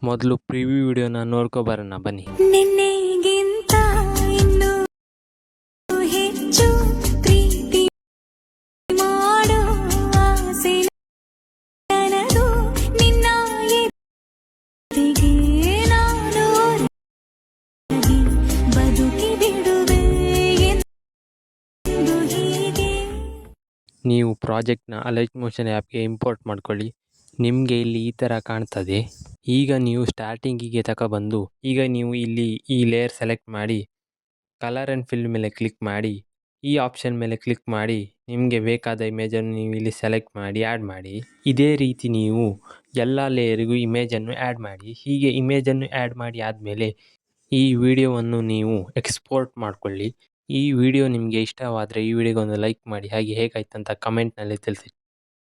ಮೊದಲು ಪ್ರಿವ್ಯೂ ವಿಡಿಯೋನ ನೋಡ್ಕೊಬರೋಣ ಬನ್ನಿ. ನಿನ್ನೆಗಿಂತ ಇನ್ನೂ ಹೆಚ್ಚು ಪ್ರೀತಿ ಮಾಡೋ ಆಸೆ ನನದು. ನಿನ್ನ ಎದೆಗೆ ನಾನು ಒರಗಿ ಬದುಕಿ ಬಿಡುವೆ ಎಂದು ಹೀಗೆ. ನೀವು ಪ್ರಾಜೆಕ್ಟ್ನ ಅಲೈಟ್ ಮೋಷನ್ ಆ್ಯಪ್ಗೆ ಇಂಪೋರ್ಟ್ ಮಾಡ್ಕೊಳ್ಳಿ. ನಿಮಗೆ ಇಲ್ಲಿ ಈ ಥರ ಕಾಣ್ತದೆ. ಈಗ ನೀವು ಸ್ಟಾರ್ಟಿಂಗಿಗೆ ತಗೊಬಂದು ಈಗ ನೀವು ಇಲ್ಲಿ ಈ ಲೇಯರ್ ಸೆಲೆಕ್ಟ್ ಮಾಡಿ ಕಲರ್ ಆ್ಯಂಡ್ ಫಿಲ್ ಮೇಲೆ ಕ್ಲಿಕ್ ಮಾಡಿ ಈ ಆಪ್ಷನ್ ಮೇಲೆ ಕ್ಲಿಕ್ ಮಾಡಿ ನಿಮಗೆ ಬೇಕಾದ ಇಮೇಜನ್ನು ನೀವು ಇಲ್ಲಿ ಸೆಲೆಕ್ಟ್ ಮಾಡಿ ಆ್ಯಡ್ ಮಾಡಿ. ಇದೇ ರೀತಿ ನೀವು ಎಲ್ಲ ಲೇಯರಿಗೂ ಇಮೇಜನ್ನು ಆ್ಯಡ್ ಮಾಡಿ. ಹೀಗೆ ಇಮೇಜನ್ನು ಆ್ಯಡ್ ಮಾಡಿ ಆದಮೇಲೆ ಈ ವಿಡಿಯೋವನ್ನು ನೀವು ಎಕ್ಸ್ಪೋರ್ಟ್ ಮಾಡಿಕೊಳ್ಳಿ. ಈ ವಿಡಿಯೋ ನಿಮಗೆ ಇಷ್ಟವಾದರೆ ಈ ವಿಡಿಯೋಗೊಂದು ಲೈಕ್ ಮಾಡಿ. ಹಾಗೆ ಹೇಗಾಯ್ತು ಅಂತ ಕಮೆಂಟ್ನಲ್ಲಿ ತಿಳಿಸಿ.